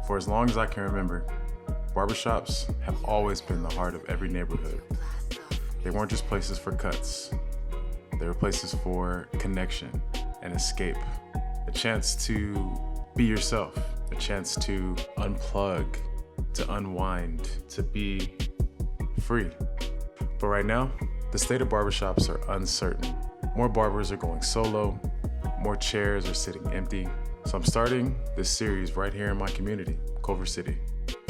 For as long as I can remember, barbershops have always been the heart of every neighborhood. They weren't just places for cuts. They were places for connection and escape, a chance to be yourself, a chance to unplug, to unwind, to be free. But right now, the state of barbershops are uncertain. More barbers are going solo, more chairs are sitting empty. So I'm starting this series right here in my community, Culver City.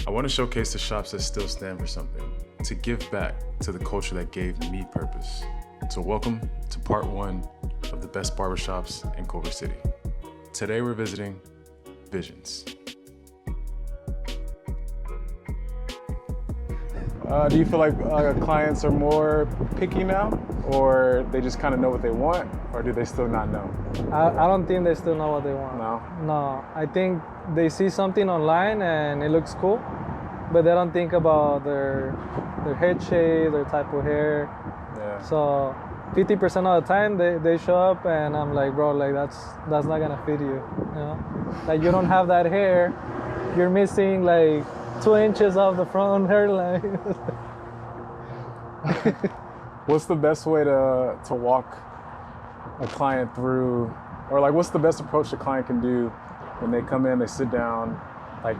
I want to showcase the shops that still stand for something, to give back to the culture that gave me purpose. So welcome to part 1 of the best barbershops in Culver City. Today we're visiting Visionz. Do you feel like clients are more picky now, or they just kind of know what they want, or do they still not know? I don't think they still know what they want. No? No, I think they see something online and it looks cool, but they don't think about their head shape, their type of hair. Yeah. So 50% of the time they show up and I'm like, bro, like that's not gonna fit you, you know? Like you don't have that hair, you're missing like 2 inches of the front hairline. What's the best way to walk a client through, or like what's the best approach a client can do when they come in, they sit down? Like,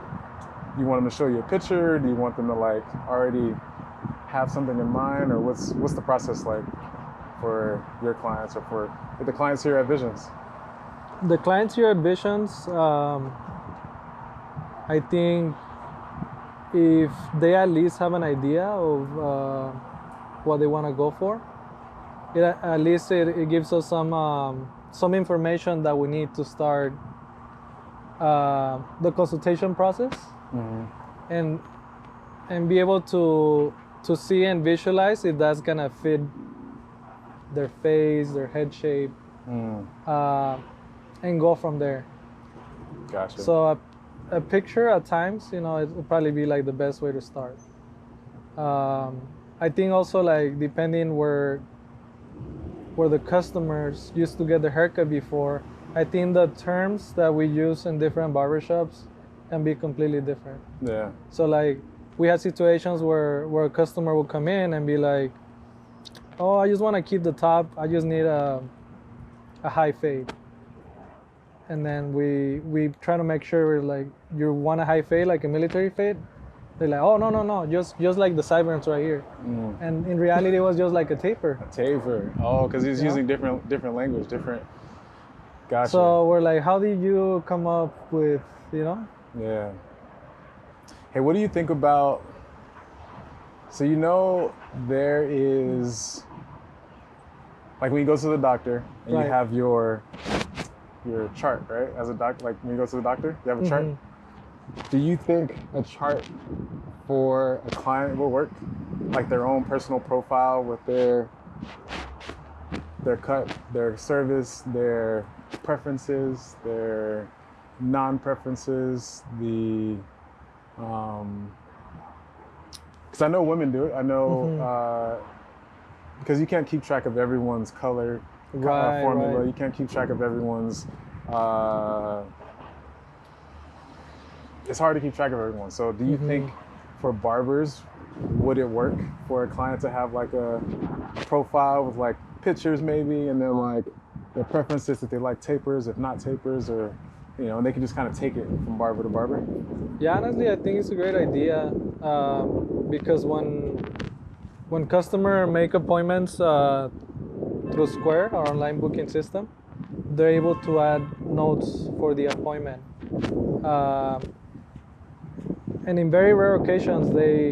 you want them to show you a picture? Do you want them to like already have something in mind, or what's the process like for your clients or for the clients here at Visionz? The clients here at Visionz, I think if they at least have an idea of what they want to go for, at least it gives us some information that we need to start the consultation process. Mm-hmm. and be able to see and visualize if that's gonna fit their face, their head shape, and go from there. Gotcha. So a picture at times, it will probably be like the best way to start. I think also like depending where the customers used to get their haircut before, I think the terms that we use in different barbershops can be completely different. Yeah. So like we had situations where a customer would come in and be like, oh, I just want to keep the top, I just need a high fade. And then we try to make sure like you want a high fade, like a military fade. They're like, oh no, just like the sideburns right here. And in reality it was just like a taper. A taper. Oh, because he's using different language, different. Gotcha. So we're like, how did you come up with, Yeah. Hey, what do you think about, so there is, like when you go to the doctor and Right. you have your chart, right? As a doctor, like when you go to the doctor, you have a chart. Do you think a chart for a client will work? Like their own personal profile with their cut, their service, their preferences, their non-preferences, because I know women do it. I know, because you can't keep track of everyone's color formula. Right. You can't keep track of everyone's, it's hard to keep track of everyone. So do you think for barbers, would it work for a client to have like a profile with like pictures maybe, and then like their preferences, if they like tapers, if not tapers, or and they can just kind of take it from barber to barber? Yeah, honestly, I think it's a great idea because when customer make appointments through Square, our online booking system, they're able to add notes for the appointment. And in very rare occasions,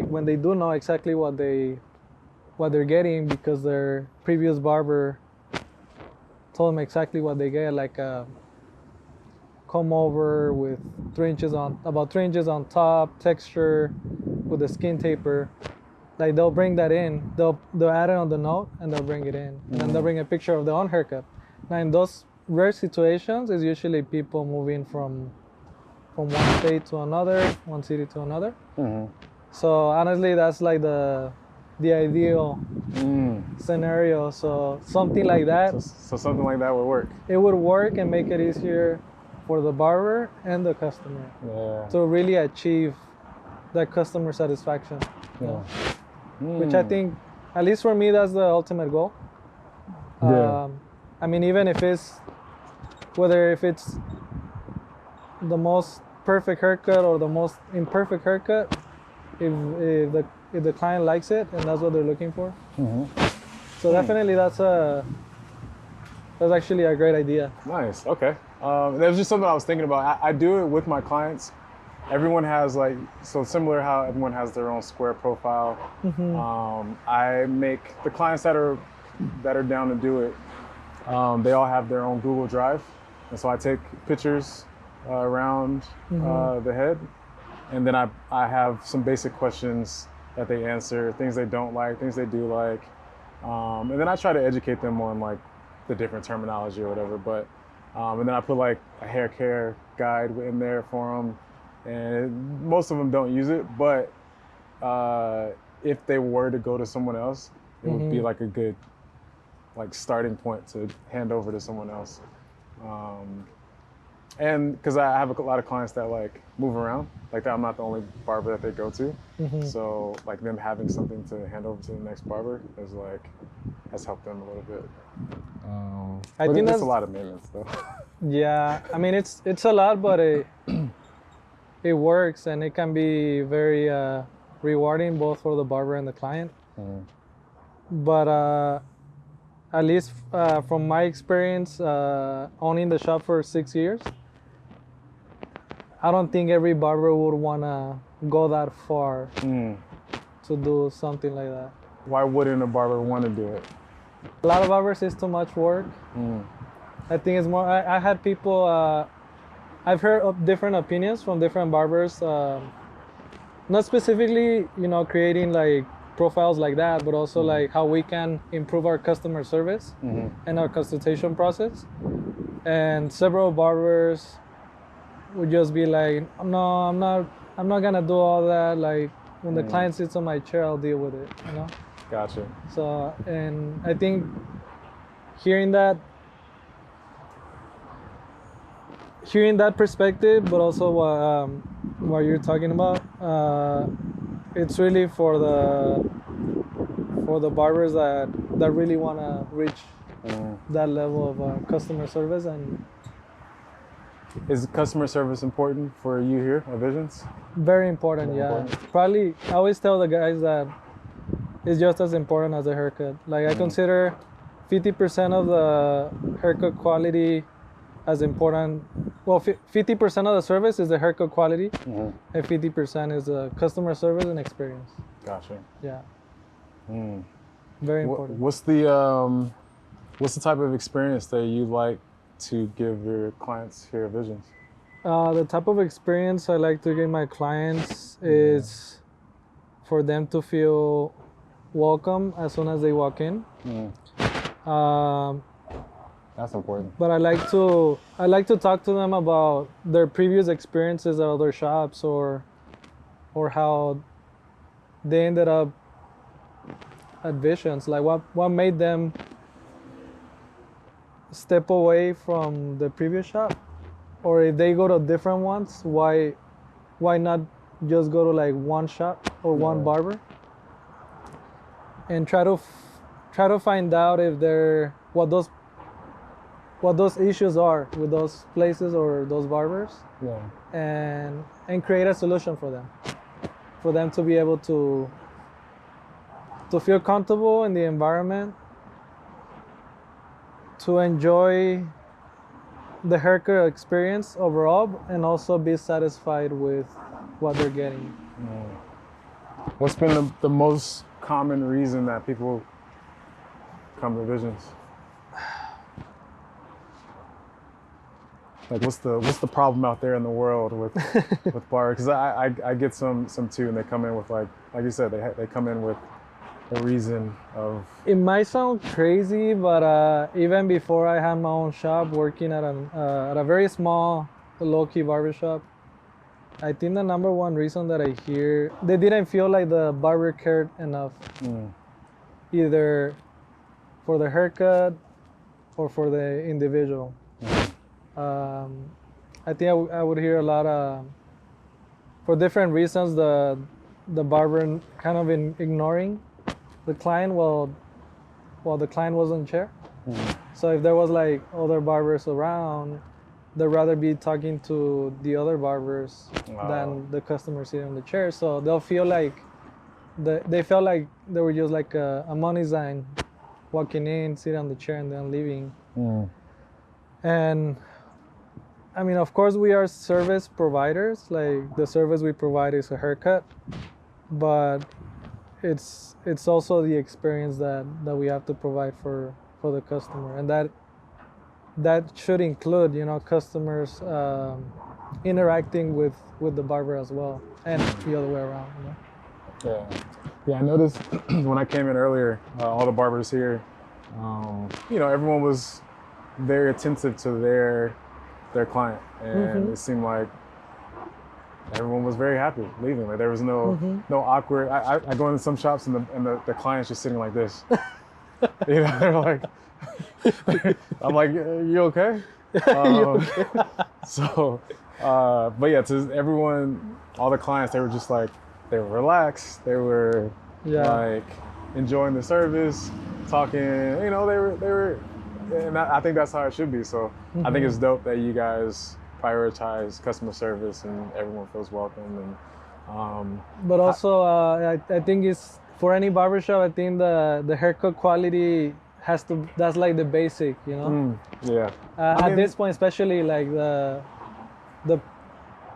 when they do know exactly what they're getting because their previous barber told them exactly what they get, like a comb over with about 3 inches on top, texture with a skin taper. Like they'll bring that in, they'll add it on the note and they'll bring it in. And then they'll bring a picture of their own haircut. Now in those rare situations, it's usually people moving from one state to another, one city to another. So honestly, that's like the ideal scenario. So something like that. So something like that would work. It would work and make it easier for the barber and the customer Yeah. to really achieve that customer satisfaction. you know, Which I think, at least for me, that's the ultimate goal. Yeah. I mean, even if it's the most perfect haircut or the most imperfect haircut, if the client likes it and that's what they're looking for. So definitely that's actually a great idea. Nice. Okay. That was just something I was thinking about. I do it with my clients. Everyone has so similar how everyone has their own square profile. I make the clients that are down to do it. They all have their own Google Drive, and so I take pictures around the head, and then I have some basic questions that they answer, things they don't like, things they do like, and then I try to educate them on like the different terminology or whatever. But and then I put like a hair care guide in there for them, and most of them don't use it. But if they were to go to someone else, it would be like a good starting point to hand over to someone else. And because I have a lot of clients that move around, that I'm not the only barber that they go to. So them having something to hand over to the next barber has helped them a little bit. I think that's a lot of maintenance though. Yeah, I mean it's a lot, but it works, and it can be very rewarding both for the barber and the client. But at least from my experience owning the shop for 6 years, I don't think every barber would want to go that far to do something like that. Why wouldn't a barber want to do it? A lot of barbers, it's too much work. I think it's more, I had people, I've heard of different opinions from different barbers, not specifically, creating profiles like that, but also how we can improve our customer service and our consultation process. And several barbers would just be like, no, I'm not gonna do all that. When the client sits on my chair, I'll deal with it. Gotcha. So, and I think hearing that perspective, but also what you're talking about, it's really for the barbers that really want to reach that level of customer service. And is customer service important for you here at Visionz? Very important, yeah. Probably, I always tell the guys that it's just as important as the haircut. I consider 50% of the haircut quality as important. Well, 50% of the service is the haircut quality, and 50% is the customer service and experience. Gotcha. Yeah. Very important. What's the type of experience that you like to give your clients here at Visionz? The type of experience I like to give my clients is for them to feel welcome as soon as they walk in. That's important. But I like to talk to them about their previous experiences at other shops, or how they ended up at Visionz. What made them step away from the previous shop, or if they go to different ones, why not just go to one shop or one barber, and try to find out if they're what those issues are with those places or those barbers, and create a solution for them to be able to feel comfortable in the environment, to enjoy the haircut experience overall, and also be satisfied with what they're getting. What's been the most common reason that people come to Visionz? What's the problem out there in the world with barbers? Because I get some too, and they come in with like you said, they come in with a reason of. It might sound crazy, but even before I had my own shop, working at a very small, low-key barbershop, I think the number one reason that I hear, they didn't feel like the barber cared enough, either for the haircut or for the individual. I think I would hear a lot of, for different reasons, the barber kind of ignoring the client while the client was on chair. So if there was like other barbers around, they'd rather be talking to the other barbers than the customer sitting on the chair. So they'll feel like they felt like they were just like a money sign, walking in, sitting on the chair, and then leaving. And I mean, of course, we are service providers. Like the service we provide is a haircut, but it's also the experience that we have to provide for the customer, and that should include, you know, customers interacting with the barber as well, and the other way around. You know? Yeah. I noticed when I came in earlier, all the barbers here, you know, everyone was very attentive to their client, and it seemed like everyone was very happy leaving. Like there was no awkward. I go into some shops and the client's just sitting like this. You know, they're like, I'm like, you okay? So, but yeah, to everyone, all the clients, they were just like, they were relaxed. They were like enjoying the service, talking. You know, they were, and I think that's how it should be. So I think it's dope that you guys prioritize customer service and everyone feels welcome. And but also, I think it's for any barbershop. I think the haircut quality has to. That's like the basic, you know. At this point, especially like the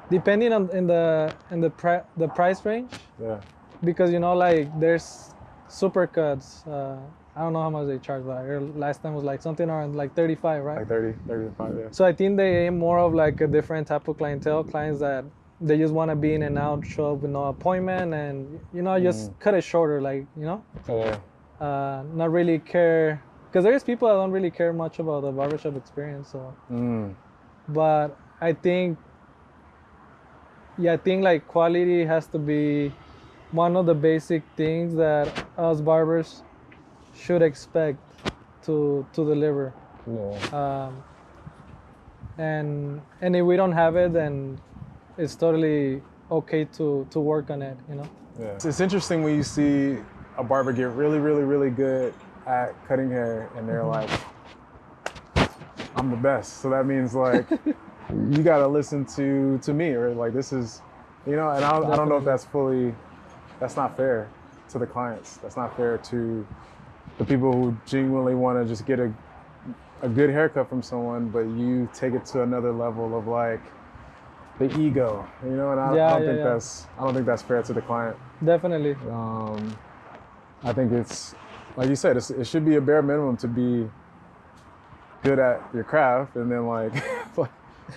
depending on in the price range. Because, you know, like there's super cuts. I don't know how much they charge, but last time was like something around like 35, right? Like 35, yeah. So I think they aim more of like a different type of clientele, clients that they just want to be in and out, show up with no appointment, and, you know, just cut it shorter, like, you know? Not really care, because there's people that don't really care much about the barbershop experience, so. But I think like quality has to be one of the basic things that us barbers should expect to deliver. And if we don't have it, then it's totally okay to work on it, you know? It's interesting when you see a barber get really, really, really good at cutting hair, and they're like, I'm the best. So that means like, you gotta listen to me, or like, this is, you know, and I don't know if that's not fair to the clients. That's not fair to the people who genuinely want to just get a good haircut from someone, but you take it to another level of like the ego, you know, and I don't think that's fair to the client. Definitely. I think it's, like you said, it should be a bare minimum to be good at your craft, and then like,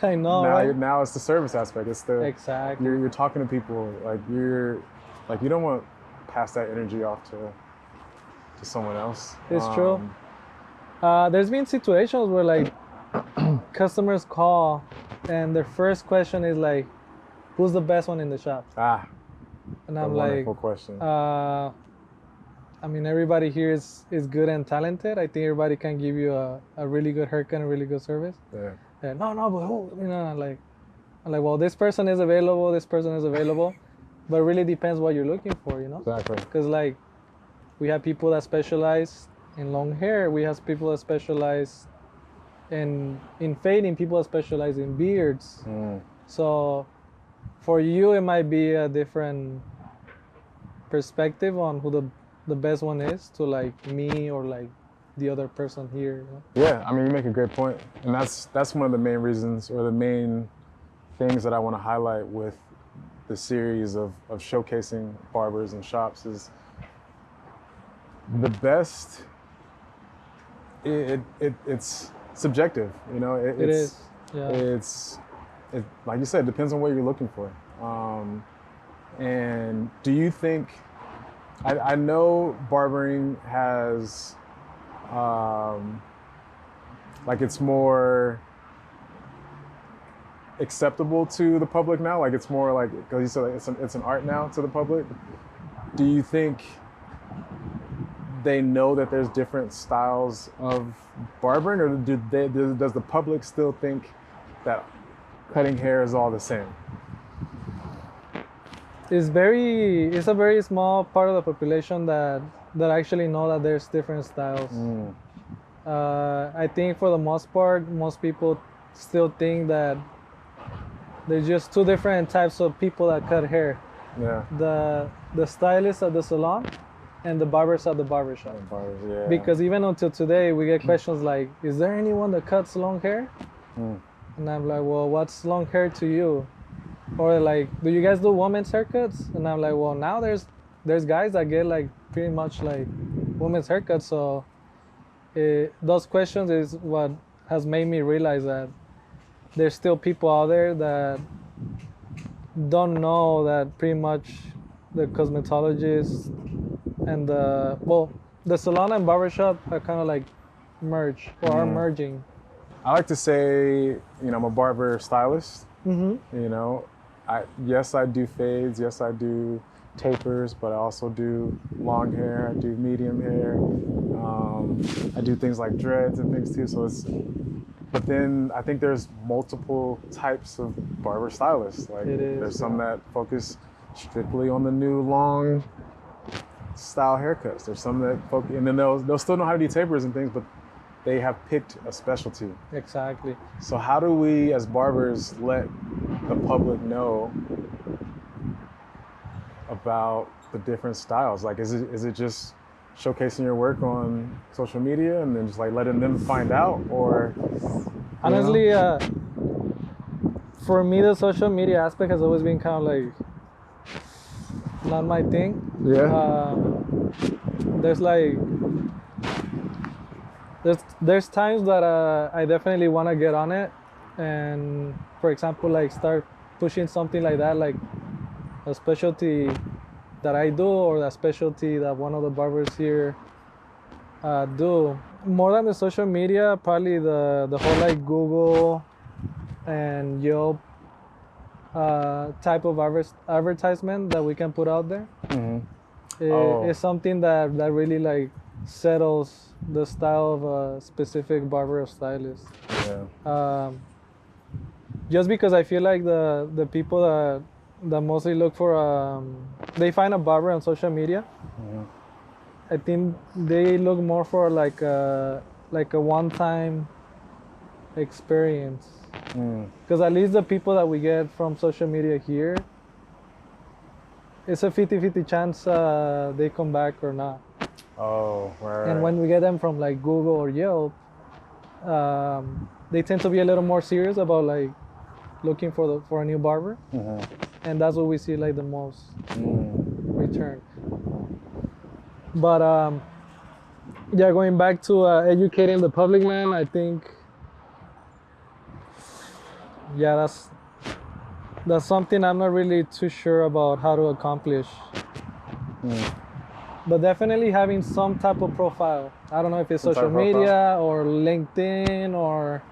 I know. Now it's the service aspect. It's the exactly. You're talking to people, like you don't want to pass that energy off to someone else. It's true. There's been situations where like customers call and their first question is like, who's the best one in the shop? And I'm like, wonderful question. I mean, everybody here is good and talented. I think everybody can give you a really good haircut and really good service. And no, but who? You know, I'm like, well, this person is available, but it really depends what you're looking for, you know? Exactly. Because like, we have people that specialize in long hair. We have people that specialize in fading. People that specialize in beards. So for you, it might be a different perspective on who the best one is to like me or like the other person here. You know? Yeah, I mean, you make a great point, and that's one of the main reasons, or the main things that I want to highlight with the series of showcasing barbers and shops is the best. It's subjective, you know. It is. Yeah. It's like you said, it depends on what you're looking for. And do you think? I know barbering has, like, it's more acceptable to the public now. Like, it's more like, because you said it's an art now to the public. Do you think they know that there's different styles of barbering, or does the public still think that cutting hair is all the same? It's a very small part of the population that actually know that there's different styles. I think for the most part, most people still think that there's just two different types of people that cut hair. Yeah. The stylists at the salon and the barbers at the barbershop. Barbers, yeah. Because even until today, we get questions like, is there anyone that cuts long hair? And I'm like, well, what's long hair to you? Or like, do you guys do women's haircuts? And I'm like, well, now there's guys that get like pretty much like women's haircuts. So those questions is what has made me realize that there's still people out there that don't know that pretty much the cosmetologist and the salon and barbershop are kind of like merge or are merging. I like to say, I'm a barber stylist. You know, yes, I do fades. Yes, I do tapers, but I also do long hair. I do medium hair. I do things like dreads and things too. But then I think there's multiple types of barber stylists. Like there's some that focus strictly on the new long style haircuts. There's some that focus, and then they'll still know how to do tapers and things, but they have picked a specialty. Exactly. So how do we as barbers let the public know about the different styles? Like, is it just showcasing your work on social media and then just like letting them find out, or? Honestly, for me, the social media aspect has always been kind of like not my thing. Yeah. There's times that I definitely want to get on it, and for example, like start pushing something like that, like a specialty that I do or a specialty that one of the barbers here do. More than the social media, probably the whole like Google and Yelp type of advertisement that we can put out there. It's something that really like settles the style of a specific barber or stylist. Yeah. Just because I feel like the people that mostly look for they find a barber on social media. I think they look more for like a one-time experience. Because at least the people that we get from social media here, it's a 50-50 chance they come back or not. Oh, right. And when we get them from like Google or Yelp, they tend to be a little more serious about like looking for a new barber, and that's what we see like the most return. But yeah, going back to educating the public, man, I think that's something I'm not really too sure about how to accomplish. But definitely having some type of profile. I don't know if it's social media or LinkedIn or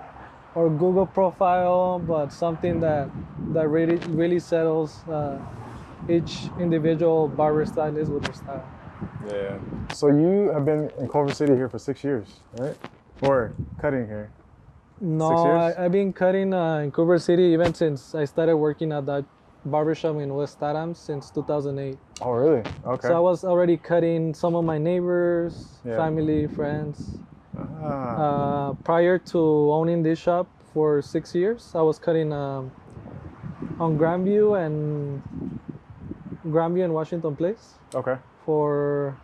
Google profile, but something that really settles each individual barber stylist with their style. Yeah. So you have been in Culver City here for 6 years, right? Or cutting hair? No, 6 years? I've been cutting in Culver City even since I started working at that barbershop in West Adams since 2008. Oh, really? Okay. So I was already cutting some of my neighbors, family, friends. Prior to owning this shop for 6 years, I was cutting on Grandview and Washington Place. Okay. For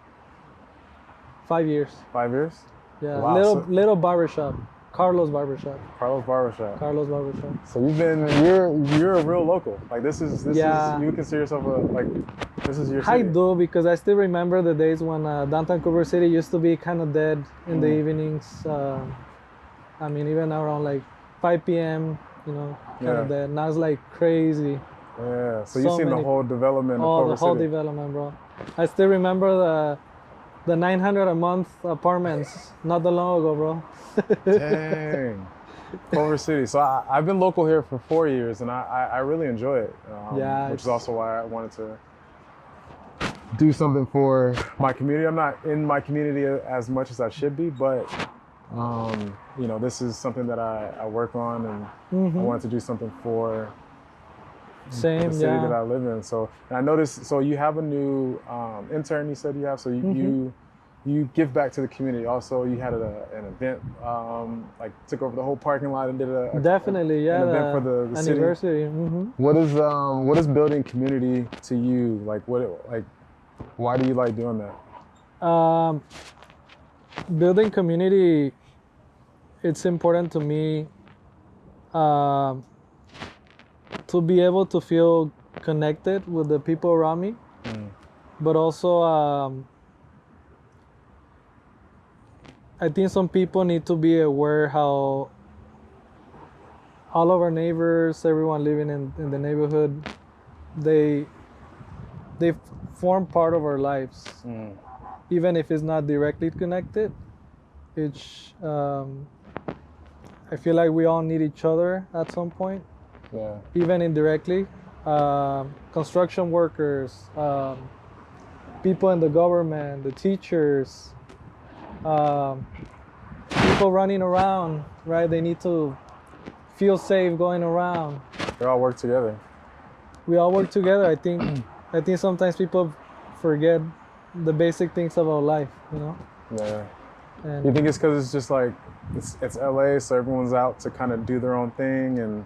5 years. 5 years? Yeah, Wow. little barbershop. Carlos Barbershop. Carlos Barbershop. Carlos Barbershop. So you're a real local. Like this is you consider yourself this is your city. I do, because I still remember the days when downtown Culver City used to be kind of dead in the evenings. I mean, even around like 5 p.m., kind of dead. Now it's like crazy. Yeah. So you've seen the whole development of Culver the whole City. development, bro. I still remember the 900 a month apartments not that long ago, bro. Dang. Culver City. So I've been local here for 4 years, and I really enjoy it. Which is also why I wanted to do something for my community. I'm not in my community as much as I should be, but This is something that I work on, and I wanted to do something for Same, the city yeah. that I live in. So, and I noticed, so you have a new intern, you said you have, so you give back to the community. Also, you had an event, like took over the whole parking lot and did Definitely, yeah. an event for the city. Anniversary. What is building community to you? Why do you like doing that? Building community, it's important to me to be able to feel connected with the people around me, but also I think some people need to be aware how all of our neighbors, everyone living in the neighborhood, they form part of our lives, even if it's not directly connected. It's I feel like we all need each other at some point, even indirectly. Construction workers, people in the government, the teachers, people running around, right? They need to feel safe going around. They all work together. We all work together. I think sometimes people forget the basic things about life, you know? Yeah. And You think it's because it's just like, it's LA, so everyone's out to kind of do their own thing, and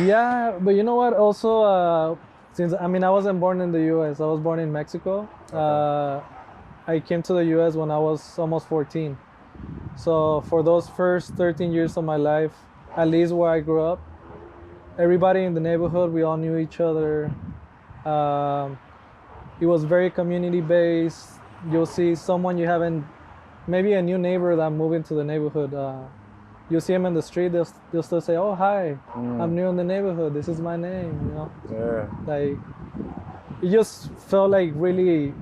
yeah, but you know what? Also, since I wasn't born in the U.S., I was born in Mexico. I came to the U.S. when I was almost 14. So for those first 13 years of my life, at least where I grew up, everybody in the neighborhood, we all knew each other. It was very community-based. You'll see someone you haven't, maybe a new neighbor that moved into the neighborhood. You'll see them in the street, they'll still say, "Oh, hi, I'm new in the neighborhood. This is my name," you know? yeah, Like, it just felt like really,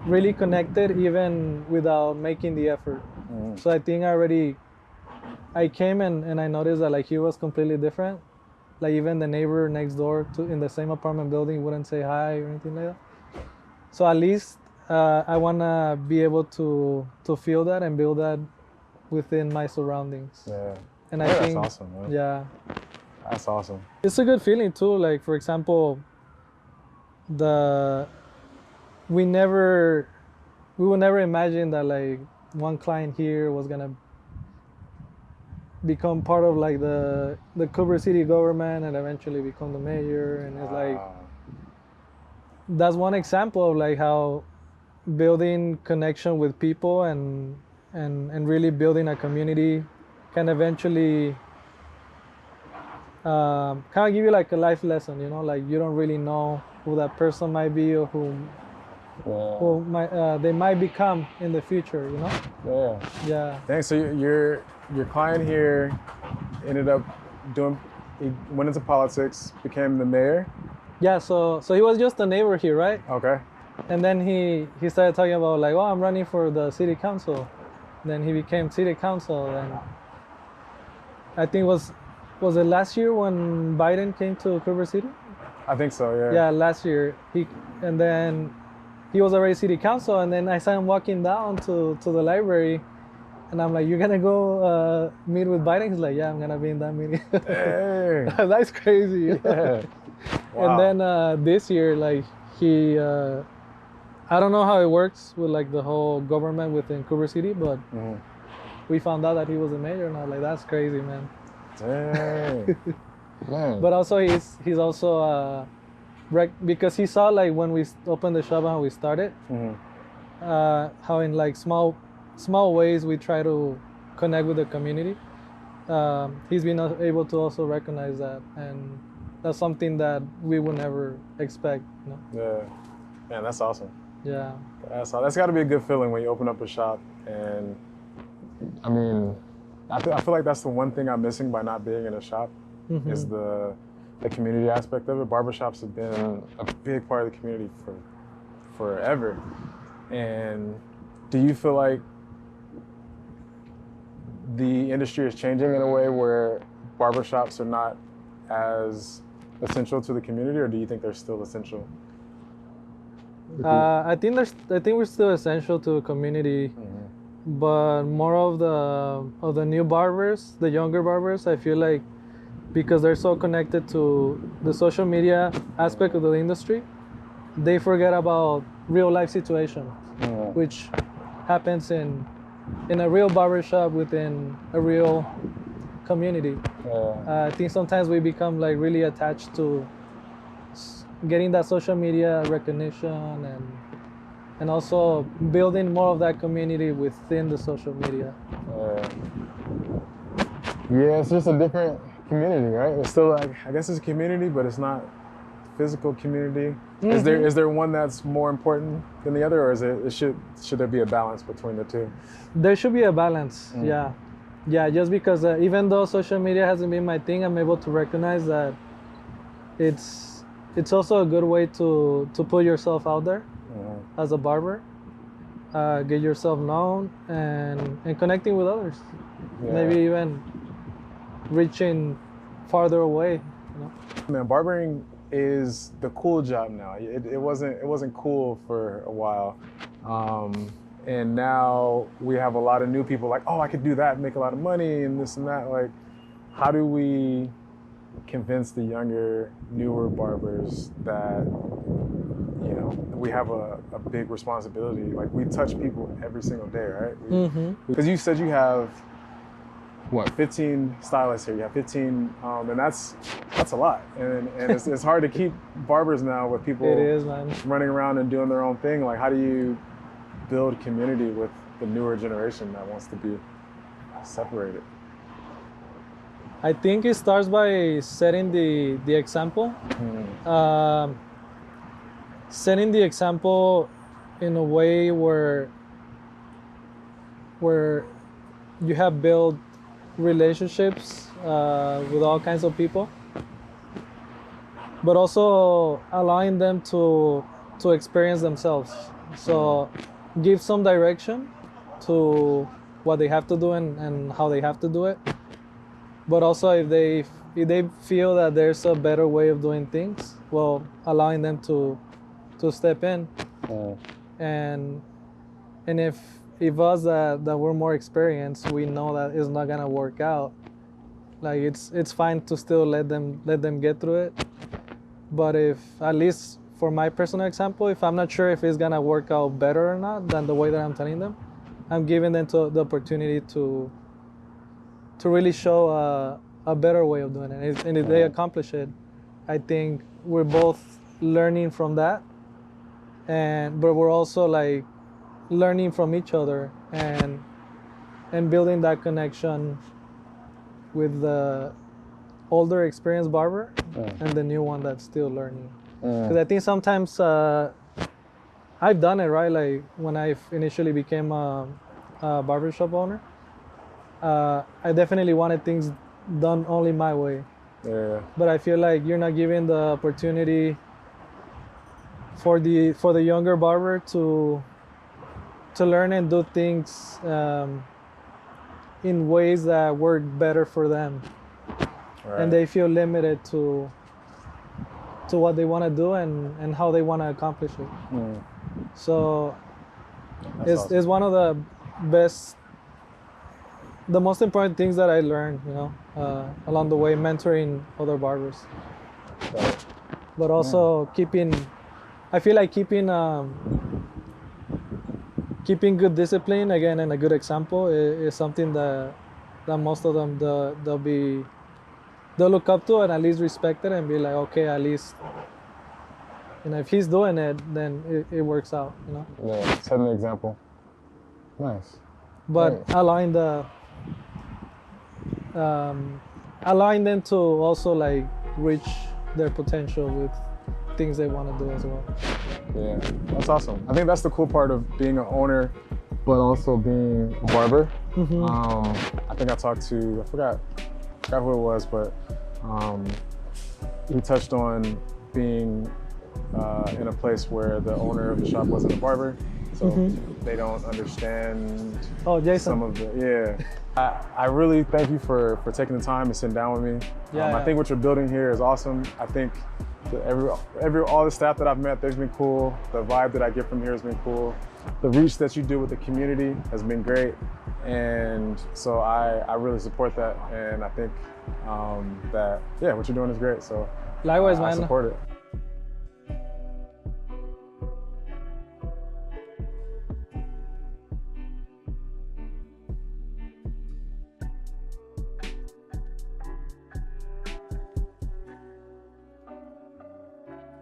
really connected even without making the effort. So I think I came and I noticed that like he was completely different. Like even the neighbor next door in the same apartment building wouldn't say hi or anything like that. So at least I wanna be able to feel that and build that within my surroundings. yeah. And Yeah, I think that's awesome, man. yeah, That's awesome. it's a good feeling too. Like for example, we would never imagine that like one client here was gonna become part of like the Culver City government and eventually become the mayor. And it's like that's one example of like how building connection with people and really building a community can eventually kind of give you like a life lesson, you know, like you don't really know who that person might be or who they might become in the future, you know? Yeah. Thanks. So your client here ended up he went into politics, became the mayor. Yeah, so he was just a neighbor here, right? Okay. And then he started talking about like, oh, I'm running for the city council. Then he became city council, and I think was it last year when Biden came to Culver City? I think so, yeah. Yeah, last year. And then he was already city council, and then I saw him walking down to the library, and I'm like, "You're gonna go meet with Biden?" He's like, "Yeah, I'm gonna be in that meeting." Hey. That's crazy. Yeah. Wow. And then this year, like he, I don't know how it works with like the whole government within Culver City, but we found out that he was the mayor, and I was like, "That's crazy, man." Dang. Man. But also he's also because he saw like when we opened the shop and how we started, how in like small ways we try to connect with the community. He's been able to also recognize that, and that's something that we would never expect. You know? Yeah. Man, that's awesome. Yeah. That's got to be a good feeling when you open up a shop. And I mean, I feel like that's the one thing I'm missing by not being in a shop is the community aspect of it. Barbershops have been a big part of the community for forever. And do you feel like the industry is changing in a way where barbershops are not as essential to the community, or do you think they're still essential? I think we're still essential to a community. but more of the new barbers, the younger barbers, I feel like because they're so connected to the social media aspect of the industry, they forget about real life situations, which happens in a real barbershop within a real community. I think sometimes we become like really attached to getting that social media recognition and also building more of that community within the social media. Yeah, it's just a different community, right? It's still like, I guess it's a community, but it's not physical community. Is there one that's more important than the other, or should there be a balance between the two? There should be a balance. Yeah, just because even though social media hasn't been my thing, I'm able to recognize that it's also a good way to put yourself out there as a barber, get yourself known and connecting with others. Maybe even reaching farther away. You know? Man, barbering is the cool job now. It wasn't cool for a while, and now we have a lot of new people like, oh, I could do that, make a lot of money, and this and that. Like, how do we convince the younger, newer barbers that we have a big responsibility? Like, we touch people every single day, right? Because you said you have 15 stylists here. You have 15, and that's a lot. And it's hard to keep barbers now with people running around and doing their own thing. Like, how do you build community with the newer generation that wants to be separated? I think it starts by setting the example. Setting the example in a way where you have built relationships with all kinds of people, but also allowing them to experience themselves. So give some direction to what they have to do and how they have to do it. But also if they feel that there's a better way of doing things, well, allowing them to step in. And if us that we're more experienced, we know that it's not gonna work out, like it's fine to still let them get through it. But if, at least for my personal example, if I'm not sure if it's gonna work out better or not than the way that I'm telling them, I'm giving them the opportunity to really show a better way of doing it. And if they accomplish it, I think we're both learning from that, but we're also like learning from each other and building that connection with the older experienced barber and the new one that's still learning. Because I think sometimes I've done it, right? Like when I initially became a barbershop owner, I definitely wanted things done only my way. But I feel like you're not giving the opportunity for the younger barber to learn and do things in ways that work better for them, and they feel limited to what they want to do and how they want to accomplish it. So it's one of the most important things that I learned, along the way, mentoring other barbers. But also I feel like keeping good discipline, again, and a good example is something that most of them they'll look up to and at least respect it and be like, okay, at least if he's doing it, then it works out, Yeah, set an example. Nice. But allowing them to also like reach their potential with things they want to do as well. Yeah, that's awesome. I think that's the cool part of being an owner, but also being a barber. I think I talked to, I forgot who it was, but he touched on being in a place where the owner of the shop wasn't a barber, so they don't understand some of the, I really thank you for taking the time and sitting down with me. I think what you're building here is awesome. I think All the staff that I've met, they've been cool. The vibe that I get from here has been cool. The reach that you do with the community has been great. And so I really support that. And I think that, yeah, what you're doing is great. So Likewise, I man. support it.